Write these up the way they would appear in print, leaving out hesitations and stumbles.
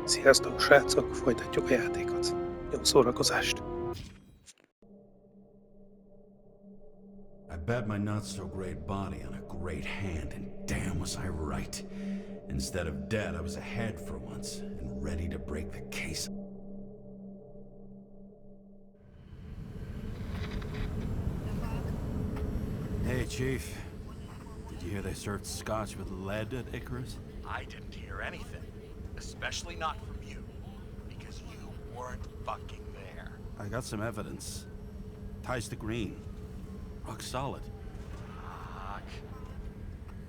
Sziasztok, srácok! Folytatjuk a játékot. Jó szórakozást! I bet my not-so-great body on a great hand, and damn was I right. Instead of dead, I was ahead for once, and ready to break the case. Hey, Chief. Did you hear they served scotch with lead at Icarus? I didn't hear anything. Especially not from you. Because you weren't fucking there. I got some evidence. Ties to Green. Rock solid. Fuck.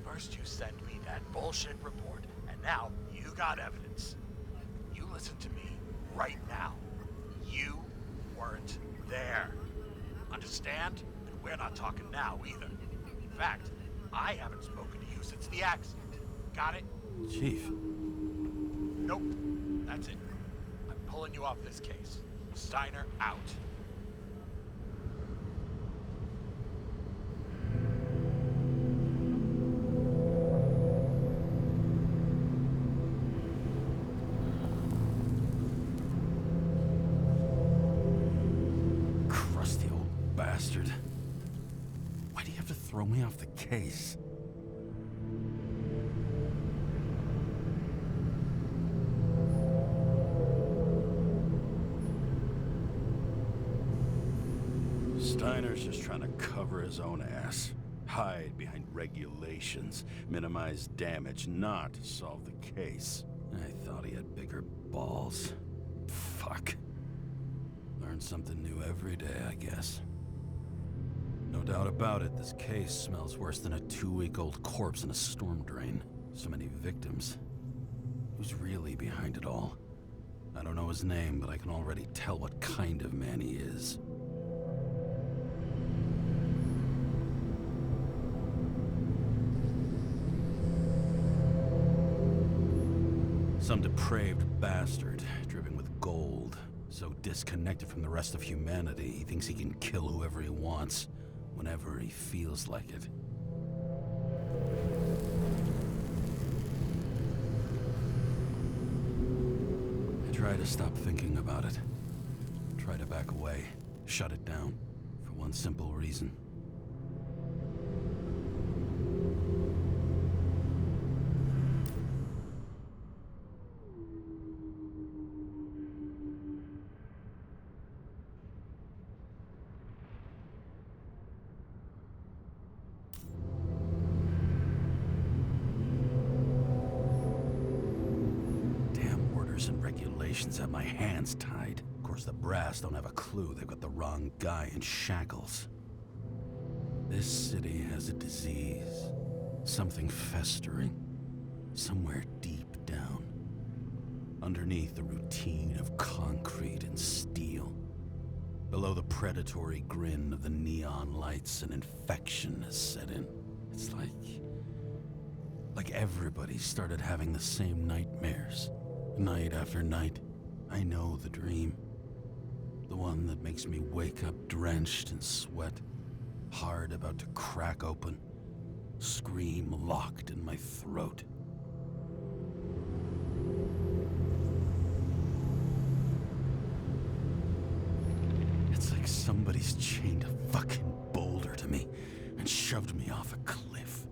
First you send me that bullshit report, and now you got evidence. You listen to me right now. You weren't there. Understand? And we're not talking now either. In fact, I haven't spoken to you since the accident. Got it? Chief. Nope. That's it. I'm pulling you off this case. Steiner out. Crusty old bastard. Why do you have to throw me off the case? Steiner's just trying to cover his own ass. Hide behind regulations, minimize damage, not solve the case. I thought he had bigger balls. Fuck. Learn something new every day, I guess. No doubt about it, this case smells worse than a 2-week-old corpse in a storm drain. So many victims. Who's really behind it all? I don't know his name, but I can already tell what kind of man he is. Some depraved bastard, dripping with gold, so disconnected from the rest of humanity, he thinks he can kill whoever he wants, whenever he feels like it. I try to stop thinking about it. Try to back away, shut it down, for one simple reason. And regulations have my hands tied. Of course, the brass don't have a clue they've got the wrong guy in shackles. This city has a disease. Something festering. Somewhere deep down. Underneath the routine of concrete and steel. Below the predatory grin of the neon lights, an infection has set in. It's like everybody started having the same nightmares. Night after night, I know the dream. The one that makes me wake up drenched in sweat, heart about to crack open, scream locked in my throat. It's like somebody's chained a fucking boulder to me and shoved me off a cliff.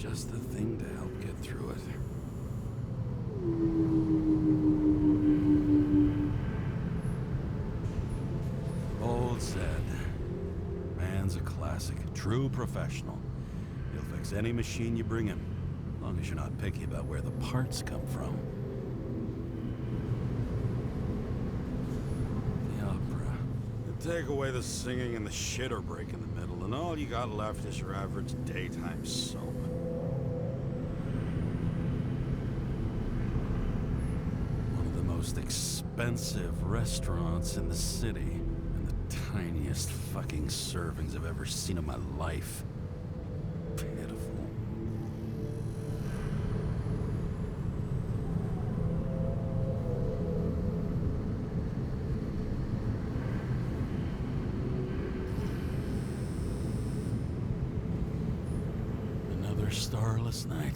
Just the thing to help get through it. Old said, man's a classic, true professional. He'll fix any machine you bring him, as long as you're not picky about where the parts come from. The opera. You take away the singing and the shitter break in the middle, and all you got left is your average daytime soap. most expensive restaurants in the city, and the tiniest fucking servings I've ever seen in my life. Pitiful. Another starless night.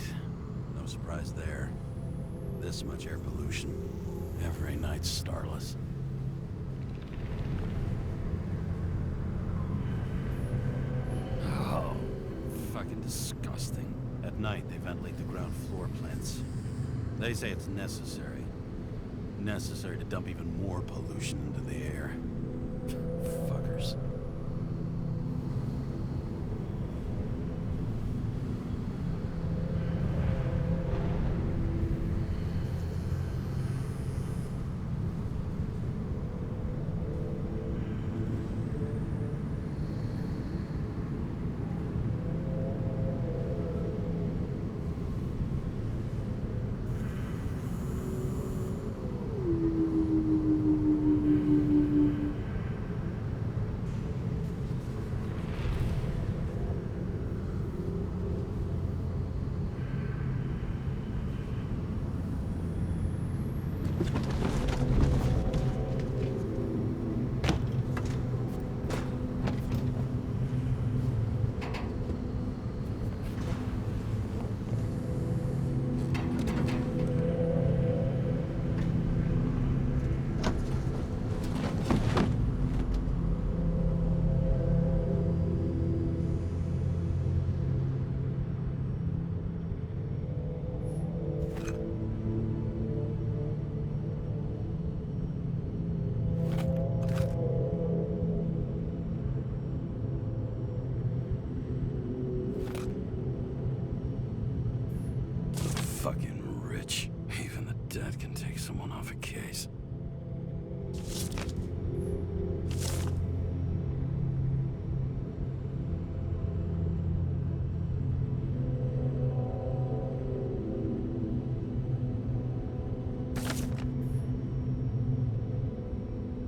No surprise there. This much air pollution. Every night's starless. Oh, fucking disgusting. At night, they ventilate the ground floor plants. They say it's necessary. Necessary to dump even more pollution into the air. Fuckers. Fucking rich. Even the dead can take someone off a case.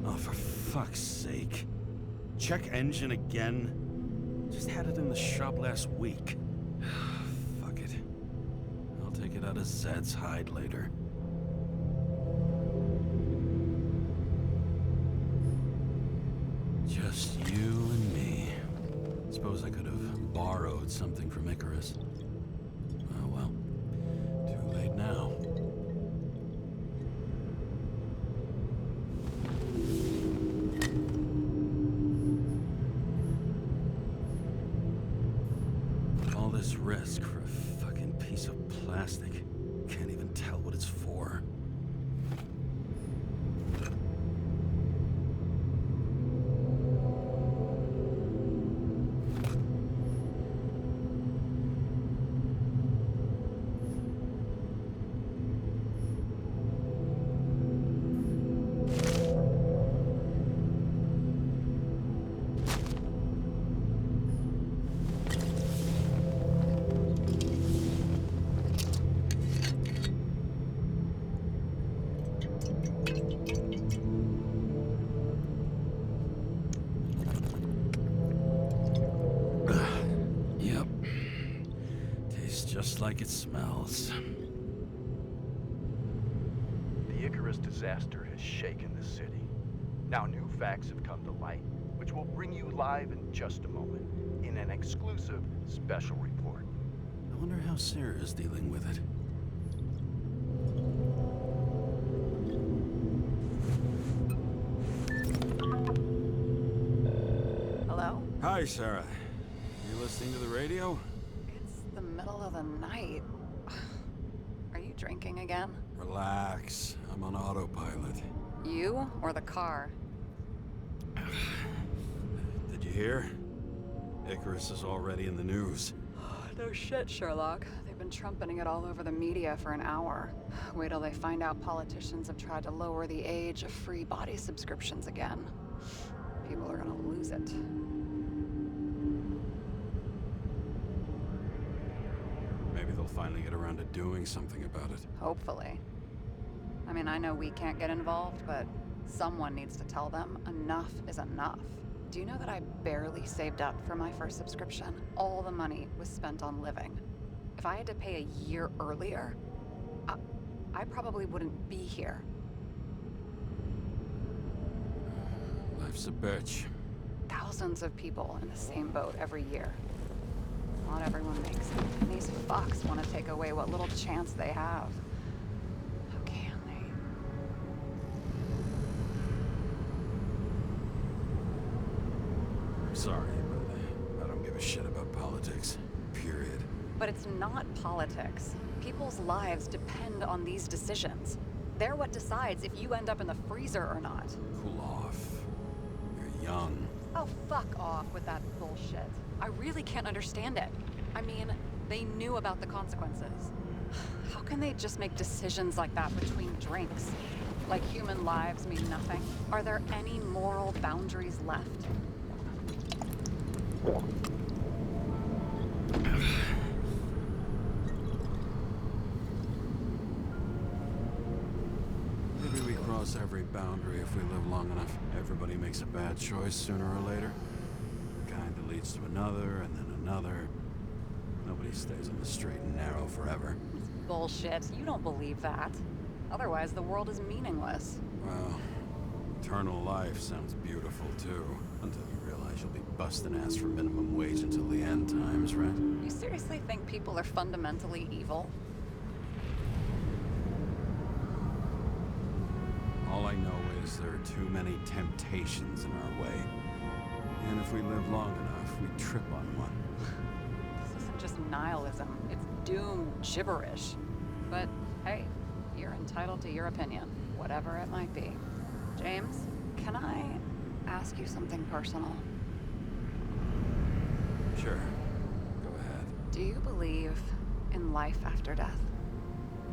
Oh, for fuck's sake. Check engine again? Just had it in the shop last week. Fuck it. I'll take it out of Zed's hide later. Just you and me. Suppose I could have borrowed something from Icarus. Oh well. Too late now. All this risk for a fucking piece of plastic. Can't even tell what it's for. Yep. Tastes just like it smells. The Icarus disaster has shaken the city. Now new facts have come to light, which we'll bring you live in just a moment, in an exclusive special report. I wonder how Sarah is dealing with it. Hello? Hi, Sarah. You listening to the radio? It's the middle of the night. Are you drinking again? Relax. I'm on autopilot. You or the car? Did you hear? Icarus is already in the news. No shit, Sherlock. They've been trumpeting it all over the media for an hour. Wait till they find out politicians have tried to lower the age of free body subscriptions again. People are gonna lose it. Maybe they'll finally get around to doing something about it. Hopefully. I mean, I know we can't get involved, but someone needs to tell them enough is enough. Do you know that I barely saved up for my first subscription? All the money was spent on living. If I had to pay a year earlier, I probably wouldn't be here. Life's a bitch. Thousands of people in the same boat every year. Not everyone makes it, and these fucks want to take away what little chance they have. How can they? I'm sorry, but I don't give a shit about politics. Period. But it's not politics. People's lives depend on these decisions. They're what decides if you end up in the freezer or not. Cool off. You're young. Oh, fuck off with that bullshit. I really can't understand it. I mean, they knew about the consequences. How can they just make decisions like that between drinks? Like human lives mean nothing? Are there any moral boundaries left? Maybe we cross every boundary if we live long enough. Everybody makes a bad choice sooner or later. Kinda leads to another, and then another. Nobody stays on the straight and narrow forever. It's bullshit. You don't believe that. Otherwise, the world is meaningless. Well, eternal life sounds beautiful too. Until you realize you'll be busting ass for minimum wage until the end times, right? You seriously think people are fundamentally evil? All I know is there are too many temptations in our way. And if we live long enough, we trip on one. This isn't just nihilism. It's doom gibberish. But hey, you're entitled to your opinion, whatever it might be. James, can I ask you something personal? Sure. Go ahead. Do you believe in life after death?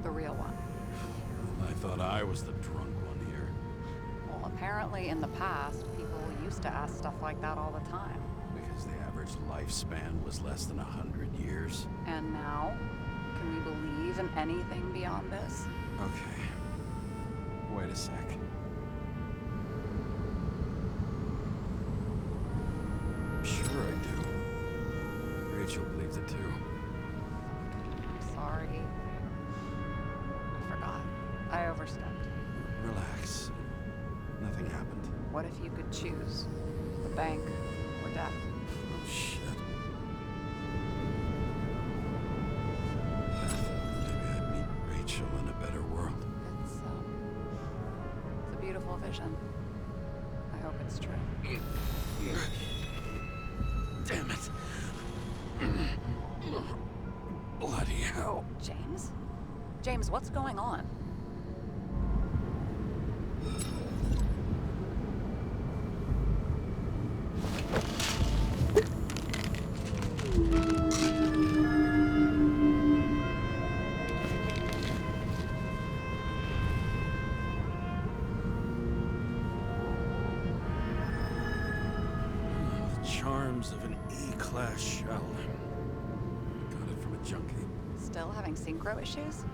The real one? I thought I was the drunk one here. Well, apparently in the past, people used to ask stuff like that all the time. Because the average lifespan was less than 100 years. And now, can we believe in anything beyond this? Okay. Wait a sec. Sure I do. Rachel believes it too. I'm sorry. I forgot. I overstepped. Relax. Nothing happened. What if you could choose? The bank or death? Oh, shit. I thought maybe I'd meet Rachel in a better world. It's a beautiful vision. I hope it's true. Damn it. Bloody hell. James? James, what's going on? The charms of an E-class shell. Got it from a junkie. Still having synchro issues?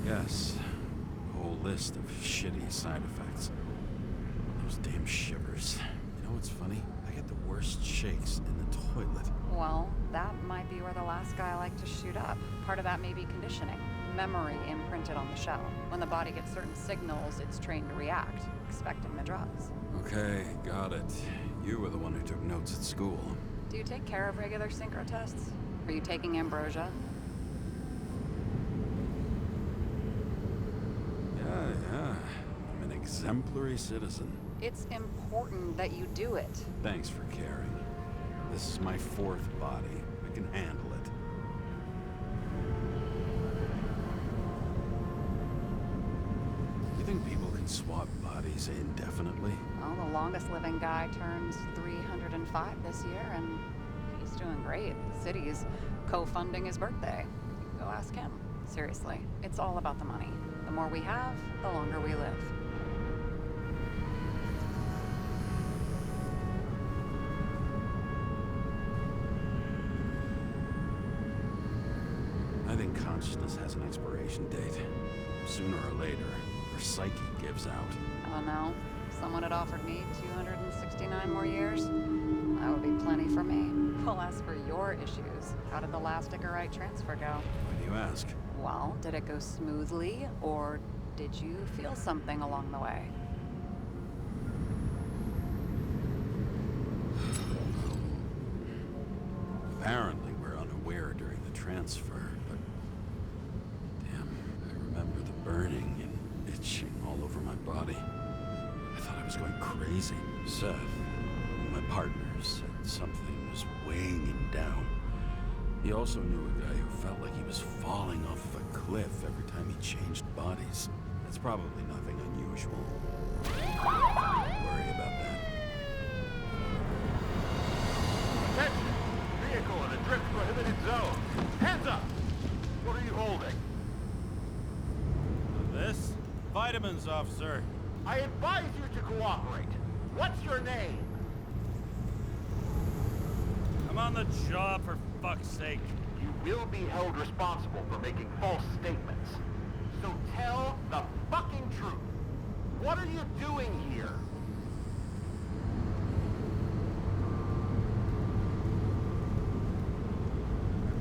Yes. A whole list of shitty side effects. Those damn shivers. You know what's funny? I get the worst shakes in the toilet. Well, that might be where the last guy liked to shoot up. Part of that may be conditioning. Memory imprinted on the shell. When the body gets certain signals, it's trained to react, expecting the drugs. Okay, got it. You were the one who took notes at school. Do you take care of regular synchro tests? Are you taking ambrosia? Yeah. I'm an exemplary citizen. It's important that you do it. Thanks for caring. This is my fourth body. I can handle it. You think people can swap bodies indefinitely? Well, the longest living guy turns 305 this year, and he's doing great. The city's co-funding his birthday. You can go ask him. Seriously, it's all about the money. The more we have, the longer we live. consciousness has an expiration date. Sooner or later, her psyche gives out. Oh no. Someone had offered me 269 more years. That would be plenty for me. Well, as for your issues, how did the last Icarite transfer go? Why do you ask? Well, did it go smoothly, or did you feel something along the way? Apparently, we're unaware during the transfer, but... Damn, I remember the burning and itching all over my body. I thought I was going crazy. Seth, my partner, said something was weighing him down. He also knew a guy who felt like he was falling off of a cliff every time he changed bodies. That's probably nothing unusual. Don't worry about that. Attention! Vehicle in a drift prohibited zone. Hands up! What are you holding? This? Vitamins, officer. I advise you to cooperate. What's your name? I'm on the job, for fuck's sake. You will be held responsible for making false statements. So tell the fucking truth. What are you doing here?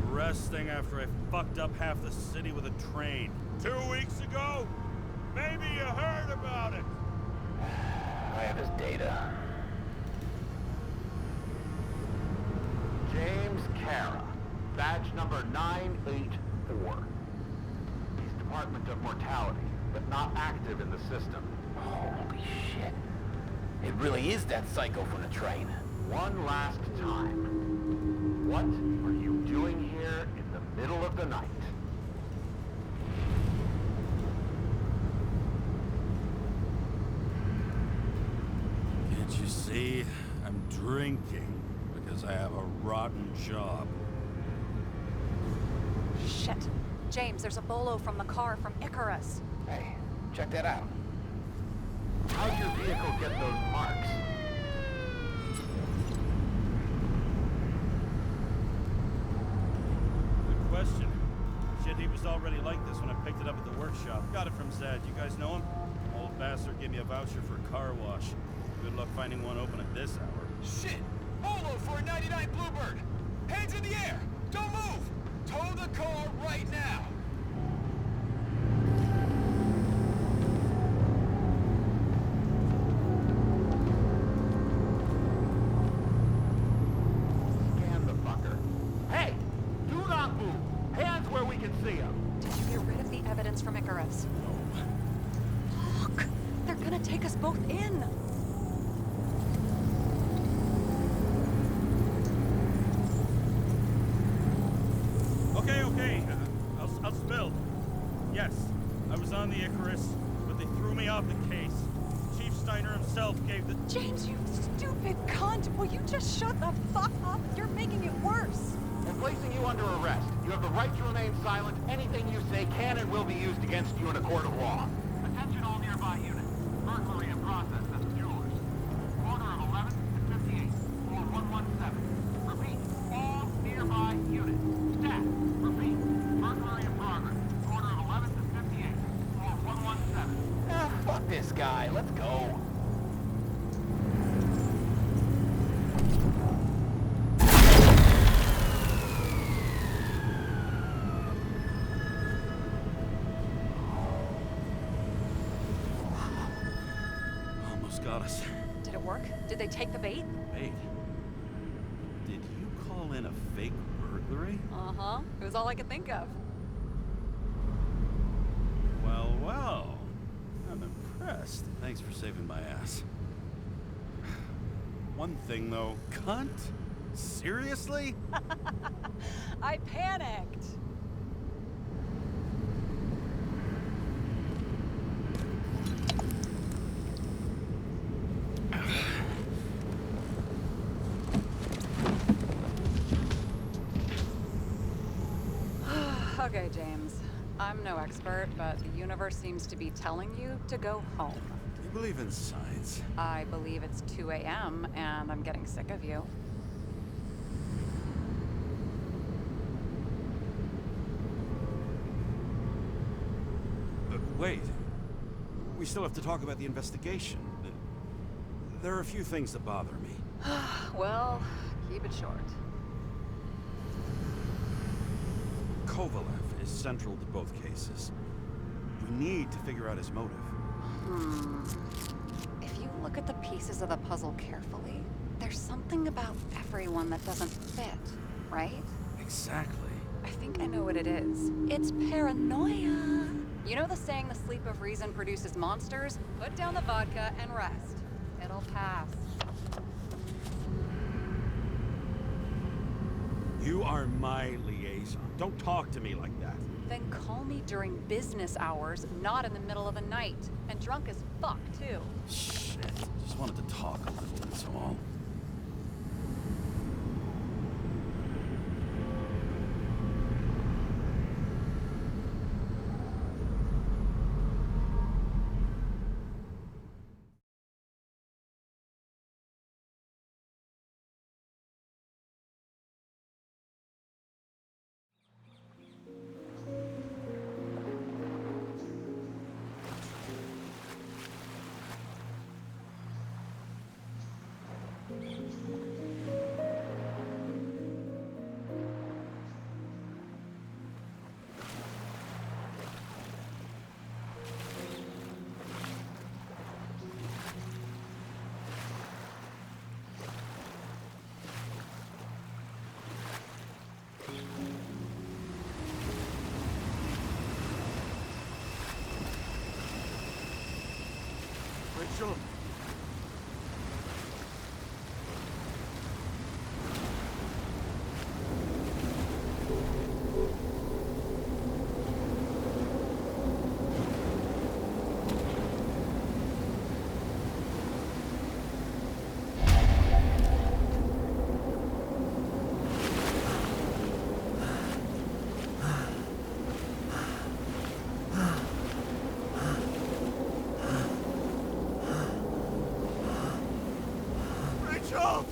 I'm resting after I fucked up half the city with a train. 2 weeks ago? Maybe you heard about it. I have his data. James Kara, badge number 984. He's Department of Mortality, but not active in the system. Holy shit. It really is that psycho from the train. One last time. What are you doing here in the middle of the night? Can't you see? I'm drinking because I have a rotten job. Shit. James, there's a bolo from the car from Icarus. Hey, check that out. How'd your vehicle get those marks? Good question. Shit, he was already like this when I picked it up at the workshop. Got it from Zed. You guys know him? Old bastard gave me a voucher for a car wash. Good luck finding one open at this hour. Shit! Bolo for a 99 Bluebird! Hands in the air! Don't move! Tow the car right now! Scan the fucker. Hey! Do not move! Hands where we can see them! Did you get rid of the evidence from Icarus? Look! They're gonna take us both in! Okay. I'll spill. Yes, I was on the Icarus, but they threw me off the case. Chief Steiner himself gave the... James, you stupid cunt! Will you just shut the fuck up? You're making it worse! We're placing you under arrest. You have the right to remain silent. Anything you say can and will be used against you in a court of law. Attention all nearby units. Burglary in process at the jewelers. Corner of 11th and 58th. Floor 117. Repeat. All nearby units. Staff. Repeat. Burglary in progress. Corner of 11th and 58th. Floor 117. Ah, fuck this guy. Let's go. Got us. Did it work? Did they take the bait? Wait. Did you call in a fake burglary? Uh-huh. It was all I could think of. Well. I'm impressed. Thanks for saving my ass. One thing, though. Cunt? Seriously? I panicked. Okay, James. I'm no expert, but the universe seems to be telling you to go home. You believe in science? I believe it's 2 a.m. and I'm getting sick of you. Wait. We still have to talk about the investigation. There are a few things that bother me. Well, keep it short. Kovalev is central to both cases. We need to figure out his motive. If you look at the pieces of the puzzle carefully, there's something about everyone that doesn't fit, right? Exactly. I think I know what it is. It's paranoia. You know the saying, the sleep of reason produces monsters? Put down the vodka and rest. It'll pass. You are my liaison. Don't talk to me like that. Then call me during business hours, not in the middle of the night. And drunk as fuck, too. Shit. Just wanted to talk a little, that's all. Rachel? Rachel!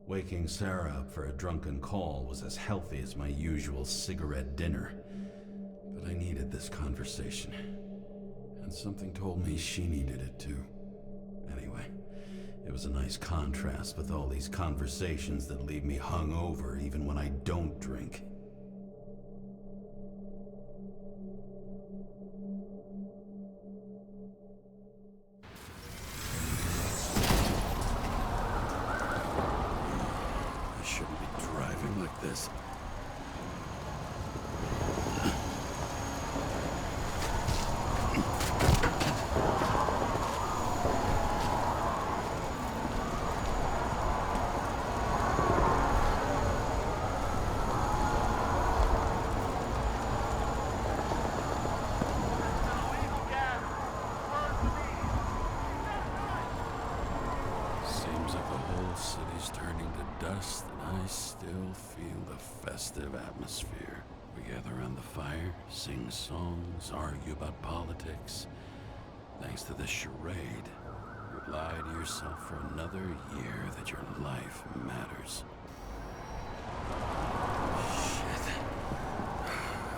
Waking Sarah up for a drunken call was as healthy as my usual cigarette dinner. But I needed this conversation. And something told me she needed it too. Anyway, it was a nice contrast with all these conversations that leave me hungover even when I don't drink. I shouldn't be driving like this. Seems like the whole city's turning to dust, and I still feel the festive atmosphere. We gather around the fire, sing songs, argue about politics. Thanks to this charade, you lie to yourself for another year that your life matters. Shit.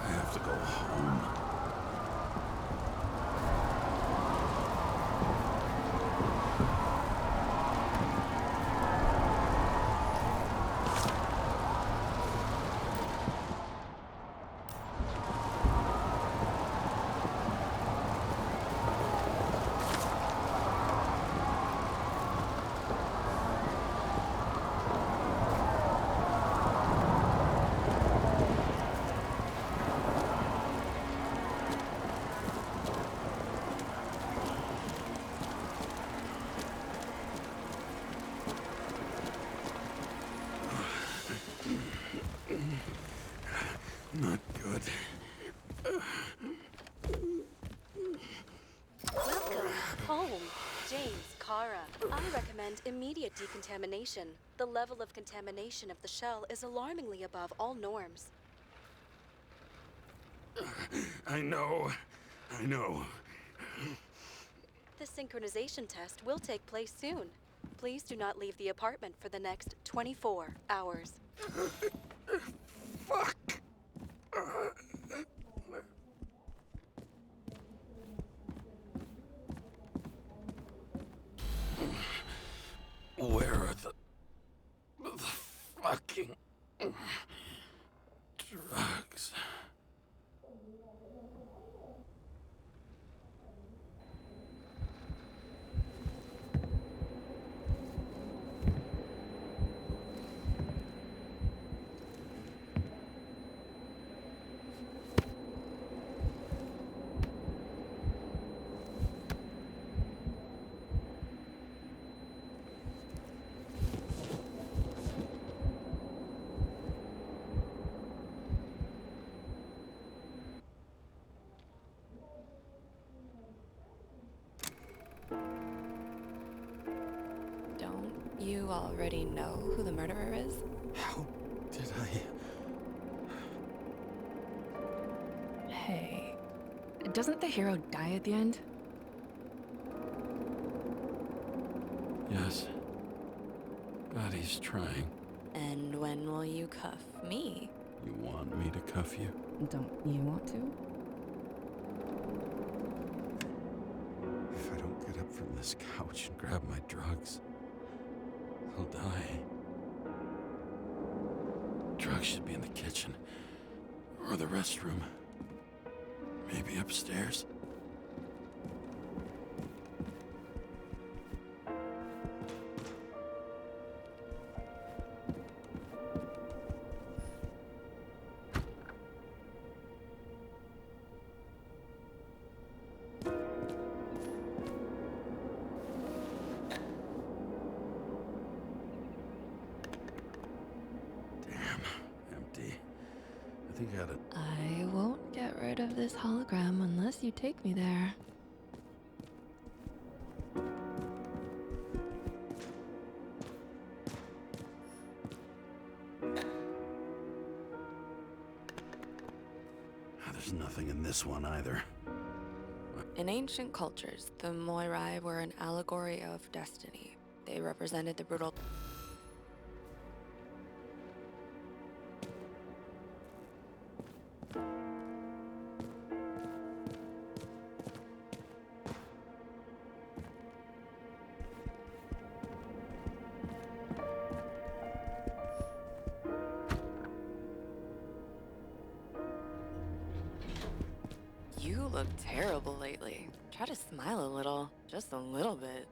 I have to go home. Not good. Welcome home, James, Kara. I recommend immediate decontamination. The level of contamination of the shell is alarmingly above all norms. I know. The synchronization test will take place soon. Please do not leave the apartment for the next 24 hours. Fuck! Where are the fucking drugs? Don't you already know who the murderer is? How did I... Hey, doesn't the hero die at the end? Yes. God, he's trying. And when will you cuff me? You want me to cuff you? Don't you want to? If I don't get up from this couch and grab my drugs, I'll die. Drugs should be in the kitchen. Or the restroom. Maybe upstairs. I won't get rid of this hologram unless you take me there. There's nothing in this one either. In ancient cultures, the Moirai were an allegory of destiny. They represented the brutal... You look terrible lately. Try to smile a little, just a little bit.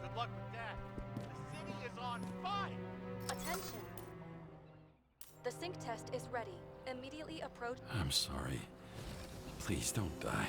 Good luck with that. The city is on fire! Attention! The sync test is ready. Immediately approach... I'm sorry. Please don't die.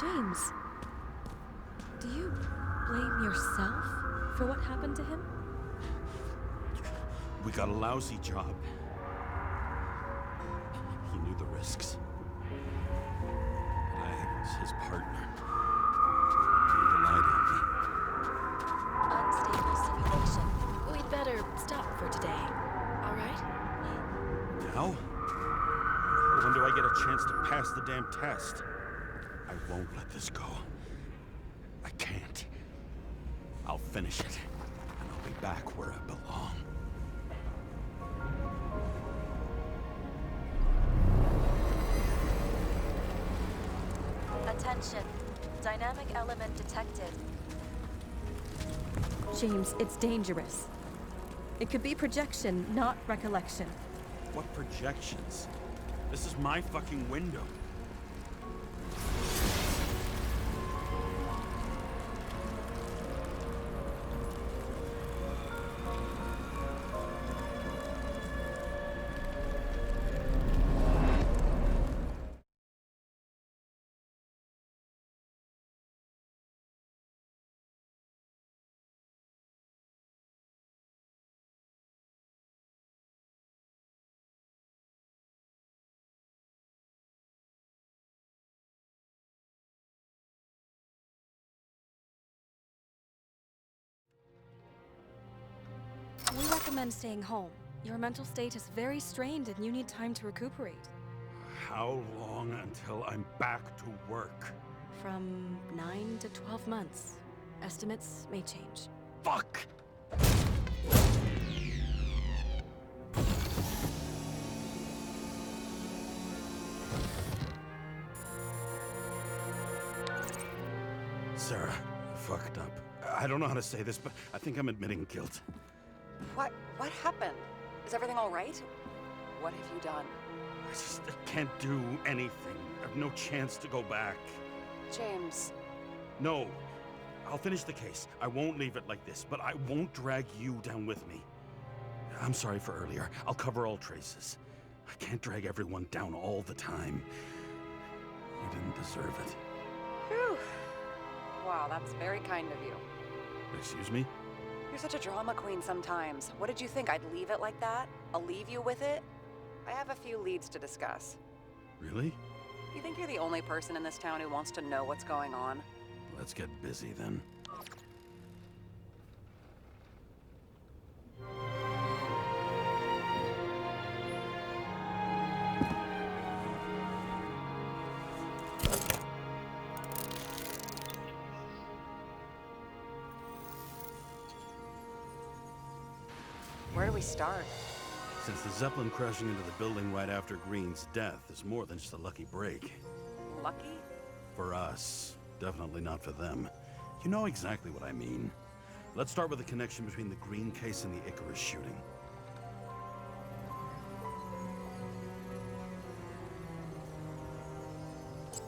James, do you blame yourself for what happened to him? We got a lousy job. He knew the risks. But I was his partner. He relied on me. Unstable simulation. We'd better stop for today. All right? Now? When do I get a chance to pass the damn test? I won't let this go. I can't. I'll finish it, and I'll be back where I belong. Attention. Dynamic element detected. James, it's dangerous. It could be projection, not recollection. What projections? This is my fucking window. We recommend staying home. Your mental state is very strained and you need time to recuperate. How long until I'm back to work? From 9 to 12 months. Estimates may change. Fuck! Sarah, I fucked up. I don't know how to say this, but I think I'm admitting guilt. What happened? Is everything all right? What have you done? I can't do anything. I have no chance to go back. James. No. I'll finish the case. I won't leave it like this, but I won't drag you down with me. I'm sorry for earlier. I'll cover all traces. I can't drag everyone down all the time. You didn't deserve it. Whew. Wow, that's very kind of you. Excuse me? You're such a drama queen sometimes. What did you think? I'd leave it like that? I'll leave you with it? I have a few leads to discuss. Really? You think you're the only person in this town who wants to know what's going on? Let's get busy then. Where do we start? Since the Zeppelin crashing into the building right after Green's death is more than just a lucky break. Lucky? For us. Definitely not for them. You know exactly what I mean. Let's start with the connection between the Green case and the Icarus shooting.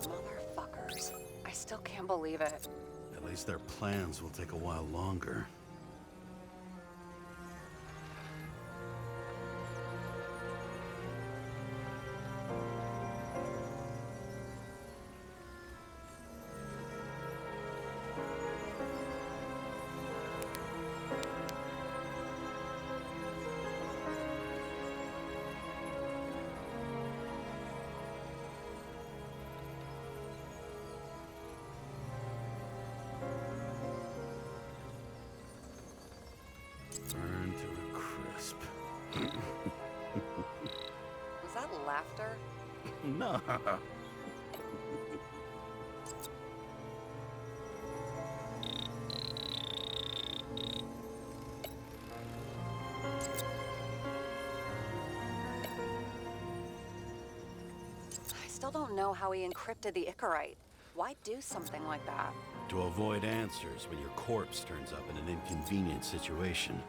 Motherfuckers. I still can't believe it. At least their plans will take a while longer. Burn to a crisp. Was that laughter? No. I still don't know how he encrypted the Icarite. Why do something like that? To avoid answers when your corpse turns up in an inconvenient situation.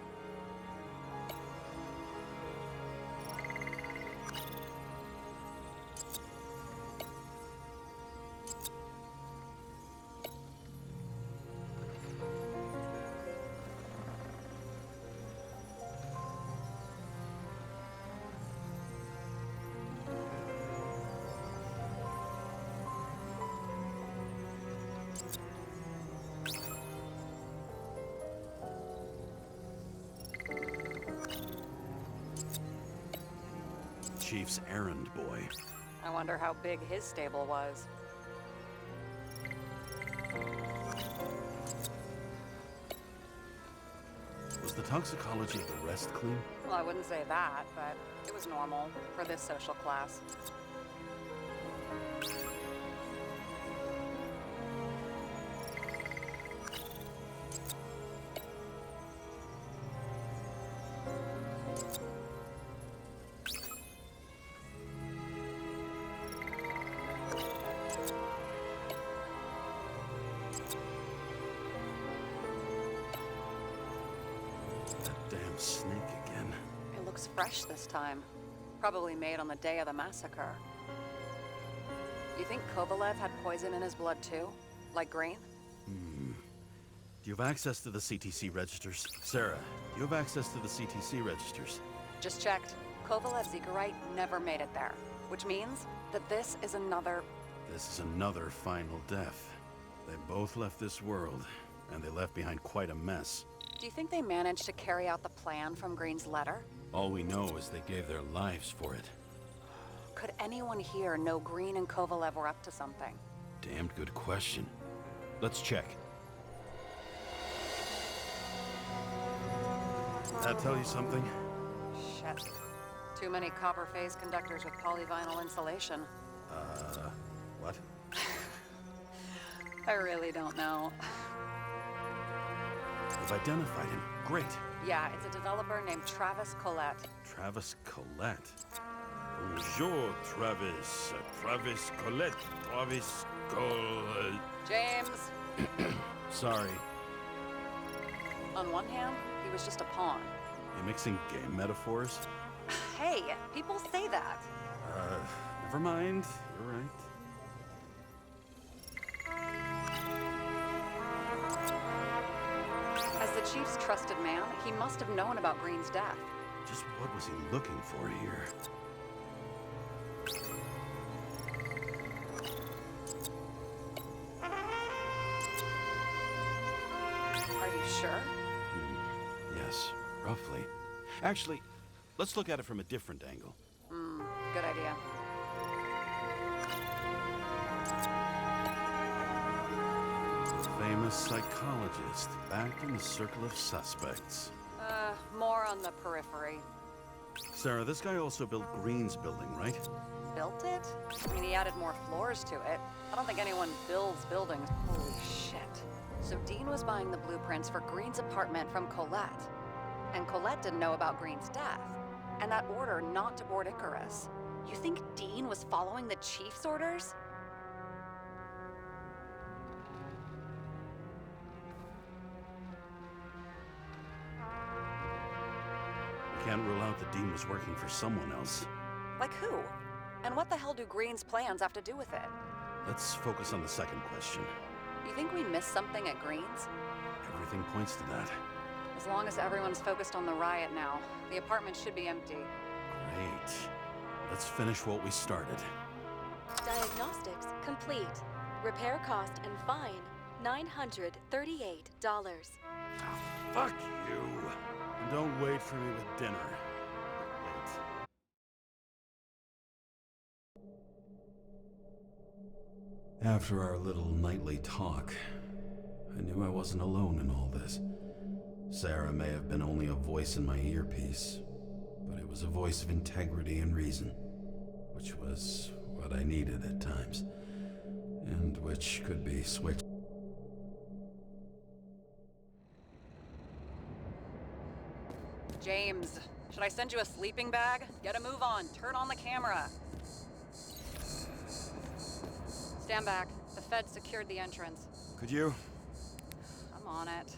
chief's errand boy. I wonder how big his stable was. Was the toxicology of the rest clean? Well, I wouldn't say that, but it was normal for this social class. Snake again. It looks fresh this time. Probably made on the day of the massacre. You think Kovalev had poison in his blood too? Like Green? Do you have access to the CTC registers? Sarah, do you have access to the CTC registers? Just checked. Kovalev's Zegarite never made it there. Which means that this is another... This is another final death. They both left this world, and they left behind quite a mess. Do you think they managed to carry out the plan from Green's letter? All we know is they gave their lives for it. Could anyone here know Green and Kovalev were up to something? Damned good question. Let's check. That tell you something? Shit. Too many copper phase conductors with polyvinyl insulation. What? I really don't know. We've identified him. Great. Yeah, it's a developer named Travis Collette. Travis Collette. Bonjour, Travis. Travis Collette. Travis Collette. James! Sorry. On one hand, he was just a pawn. You mixing game metaphors? Hey, people say that. Never mind. You're right. As the chief's trusted man, he must have known about Green's death. Just what was he looking for here? Are you sure? Yes, roughly. Actually, let's look at it from a different angle. Good idea. Famous psychologist, back in the circle of suspects. More on the periphery. Sarah, this guy also built Green's building, right? Built it? I mean, he added more floors to it. I don't think anyone builds buildings. Holy shit. So Dean was buying the blueprints for Green's apartment from Colette. And Colette didn't know about Green's death. And that order not to board Icarus. You think Dean was following the chief's orders? Can't rule out that Dean was working for someone else. Like who? And what the hell do Green's plans have to do with it? Let's focus on the second question. You think we missed something at Green's? Everything points to that. As long as everyone's focused on the riot now, the apartment should be empty. Great. Let's finish what we started. Diagnostics complete. Repair cost and fine, $938. Fuck you. And don't wait for me with dinner. Wait. After our little nightly talk, I knew I wasn't alone in all this. Sarah may have been only a voice in my earpiece, but it was a voice of integrity and reason, which was what I needed at times, and which could be switched. James, should I send you a sleeping bag? Get a move on. Turn on the camera. Stand back. The Fed secured the entrance. Could you? I'm on it.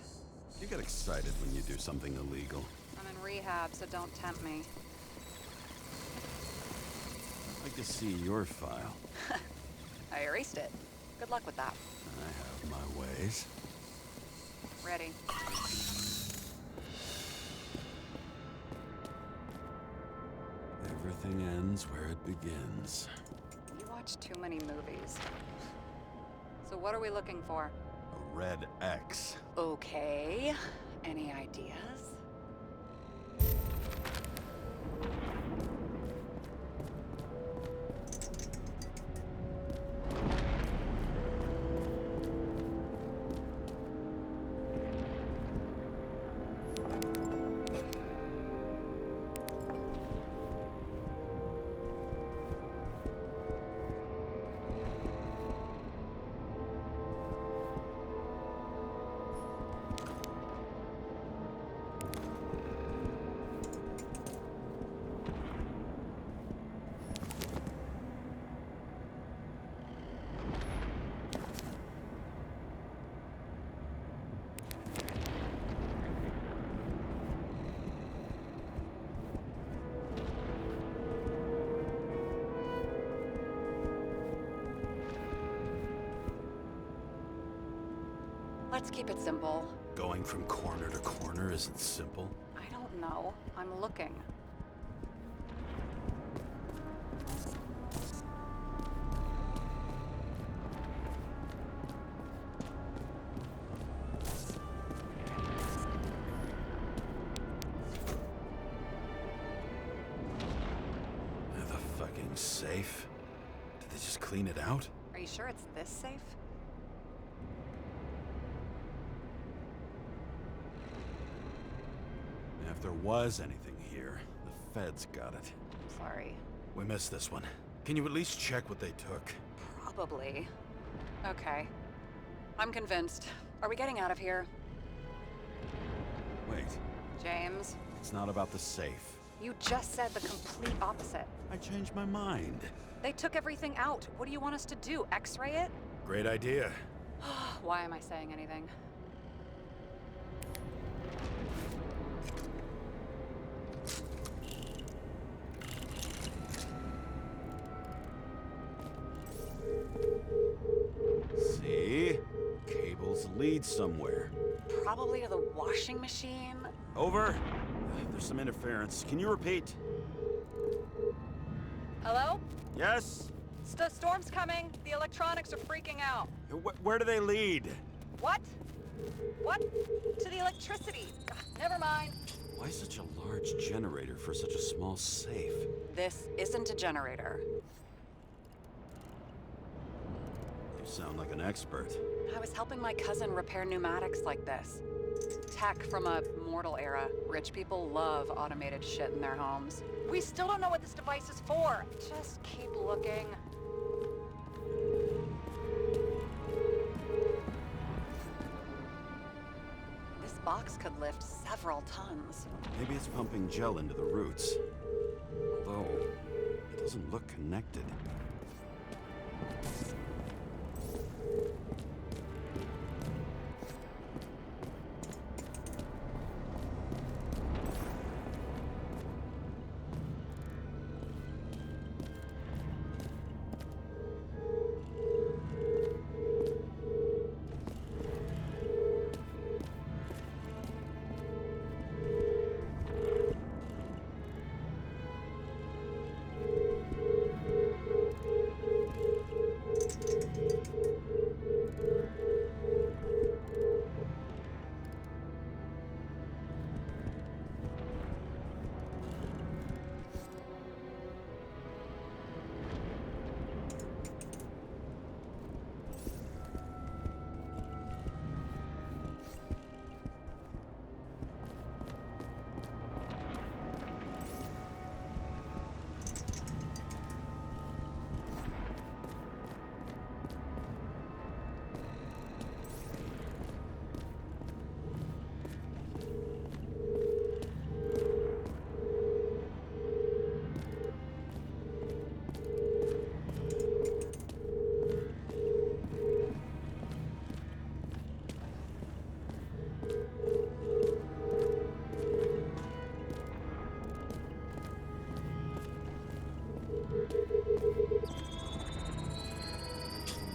You get excited when you do something illegal. I'm in rehab, so don't tempt me. I'd like to see your file. I erased it. Good luck with that. I have my ways. Ready. Everything ends where it begins. You watch too many movies. So what are we looking for? A red X. Okay. Any ideas? Let's keep it simple. Going from corner to corner isn't simple. I don't know. I'm looking. The fucking safe? Did they just clean it out? Are you sure it's this safe? If there was anything here, the feds got it. Sorry. We missed this one. Can you at least check what they took? Probably. Okay. I'm convinced. Are we getting out of here? Wait, James, it's not about the safe. you just said the complete opposite. I changed my mind. They took everything out. What do you want us to do? X-ray it? Great idea. Why am I saying anything? See? Cables lead somewhere. Probably to the washing machine. Over. There's some interference. Can you repeat? Hello? Yes? Storm's coming. The electronics are freaking out. Where do they lead? What? What? To the electricity. Ugh, never mind. Why such a large generator for such a small safe? This isn't a generator. You sound like an expert. I was helping my cousin repair pneumatics like this. Tech from a mortal era. Rich people love automated shit in their homes. We still don't know what this device is for. Just keep looking. This box could lift several tons. Maybe it's pumping gel into the roots. Although, it doesn't look connected.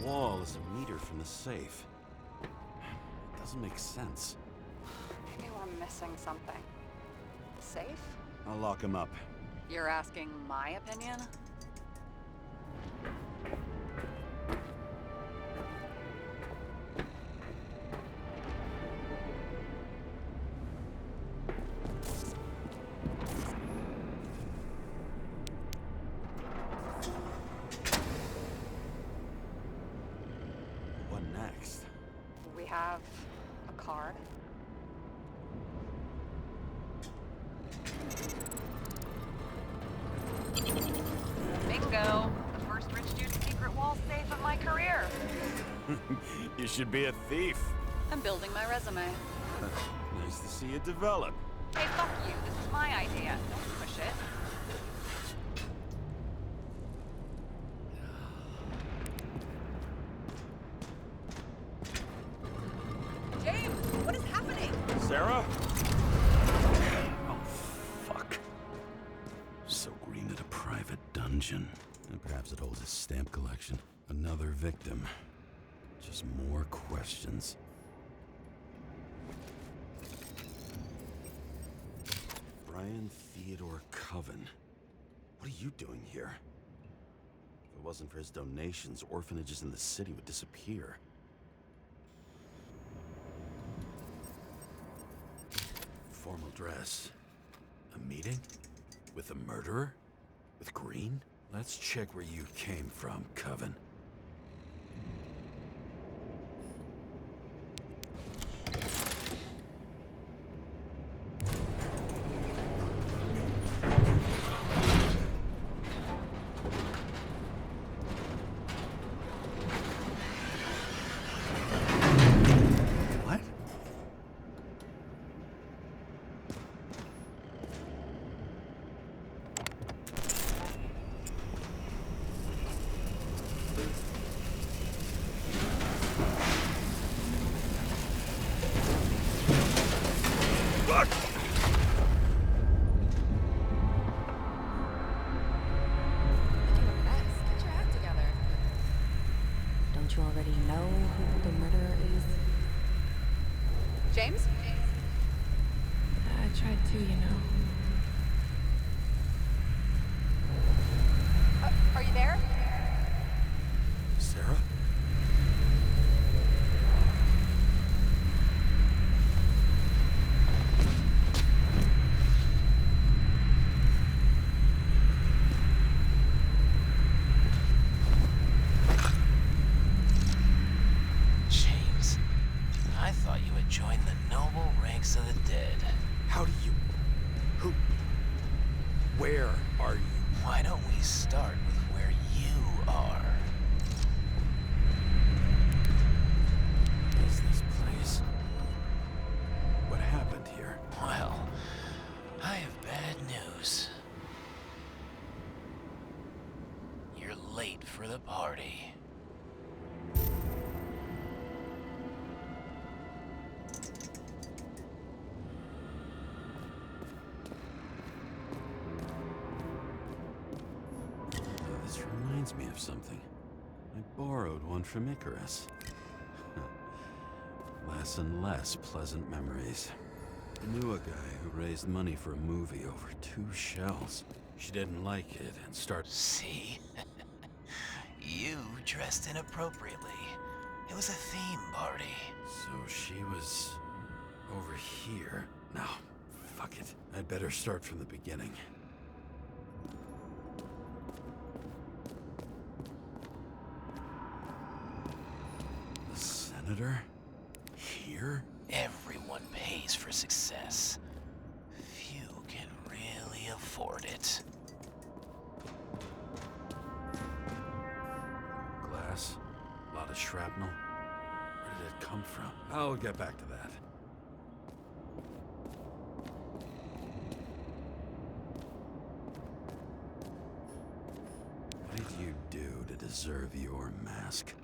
Wall is a meter from the safe. It doesn't make sense. Maybe we're missing something. Safe? I'll lock him up. You're asking my opinion? What next? We have a card. Bingo! The first rich dude's secret wall safe of my career. You should be a thief. I'm building my resume. Nice to see you develop. Hey, fuck you. This is my idea. Don't push it. James, what is happening? Sarah? Oh, fuck. So green at a private dungeon. And perhaps it holds a stamp collection. Another victim. Just more questions. Brian Theodore Coven. What are you doing here? If it wasn't for his donations, orphanages in the city would disappear. Formal dress. A meeting? With a murderer? With Green? Let's check where you came from, Coven. What? Get your act together. Don't you already know who the murderer is? James? I tried to, you know. Are you there? Sarah? James, I thought you had joined the noble ranks of the dead. How do you... Who... Where are you? Why don't we start with where you are? What is this place? What happened here? Well, I have bad news. You're late for the party. This reminds me of something. I borrowed one from Icarus. Less and less pleasant memories. I knew a guy who raised money for a movie over 2 shells. She didn't like it and started... See? You dressed inappropriately. It was a theme party. So she was... over here. No, fuck it. I'd better start from the beginning. The senator? Here? Everyone pays for success. Few can really afford it. Glass? A lot of shrapnel? Where did it come from? I'll get back to that. What did you do to deserve your mask?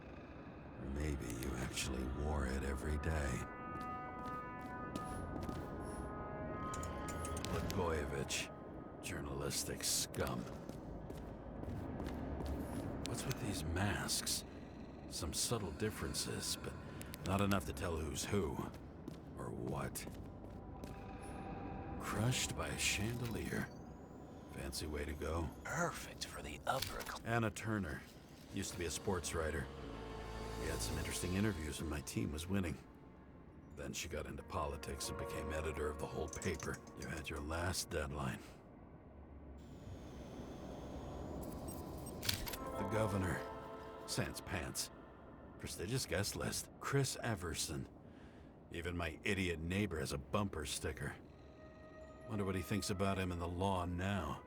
Or maybe you actually wore it every day. Blagojevich, journalistic scum. What's with these masks? Some subtle differences, but not enough to tell who's who. Or what. Crushed by a chandelier. Fancy way to go. Perfect for the upper class. Anna Turner. Used to be a sports writer. We had some interesting interviews when my team was winning. Then she got into politics and became editor of the whole paper. You had your last deadline. The governor. Sans pants. Prestigious guest list. Chris Everson. Even my idiot neighbor has a bumper sticker. Wonder what he thinks about him in the law now.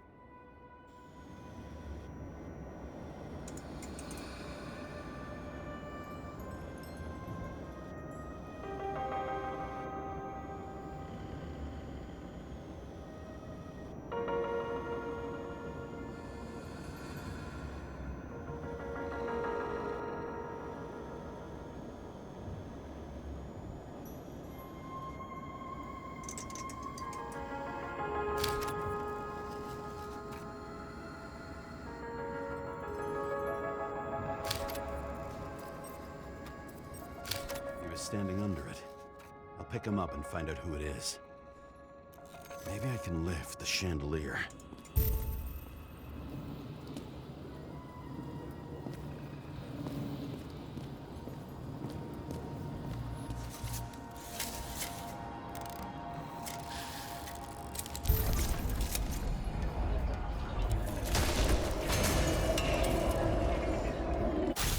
Standing under it. I'll pick him up and find out who it is. Maybe I can lift the chandelier.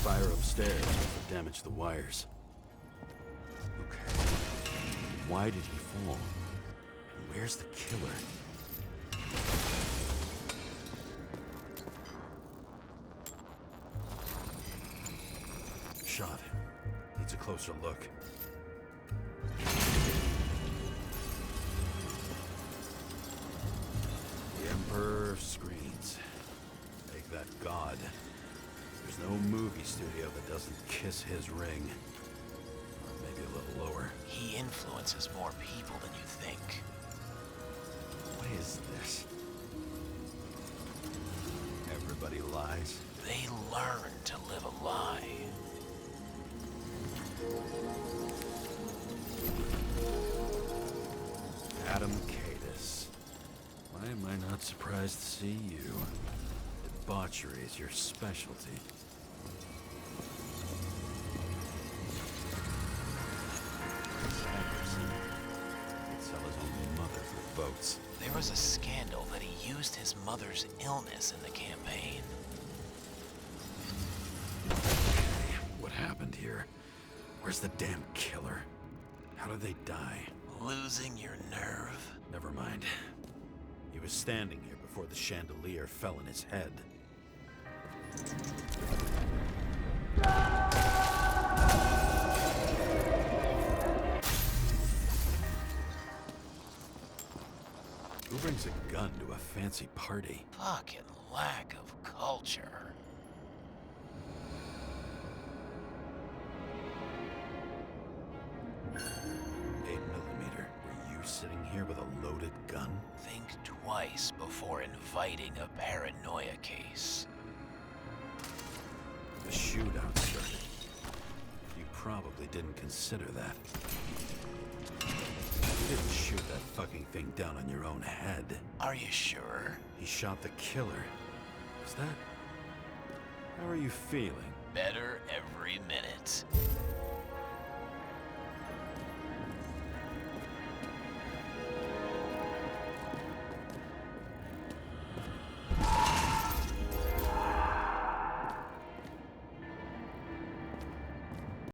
Fire upstairs must have damaged the wires. Okay. Why did he fall? And where's the killer? Shot. Needs a closer look. The Emperor screens. Make that God. There's no movie studio that doesn't kiss his ring. Or maybe a little lower. He influences more people than you think. What is this? Everybody lies. They learn to live a lie. Adam Cadis. Why am I not surprised to see you? Debauchery is your specialty. He'd sell his own mother for votes. There was a scandal that he used his mother's illness in the campaign. What happened here? Where's the damn killer? How did they die? Losing your nerve? Never mind. He was standing here before the chandelier fell on his head. Who brings a gun to a fancy party? Fucking lack of culture. Were you sitting here with a loaded gun? Think twice before inviting a paranoia case. The shootout started. You probably didn't consider that. You didn't shoot that fucking thing down on your own head. Are you sure? He shot the killer. Is that... How are you feeling? Better every minute.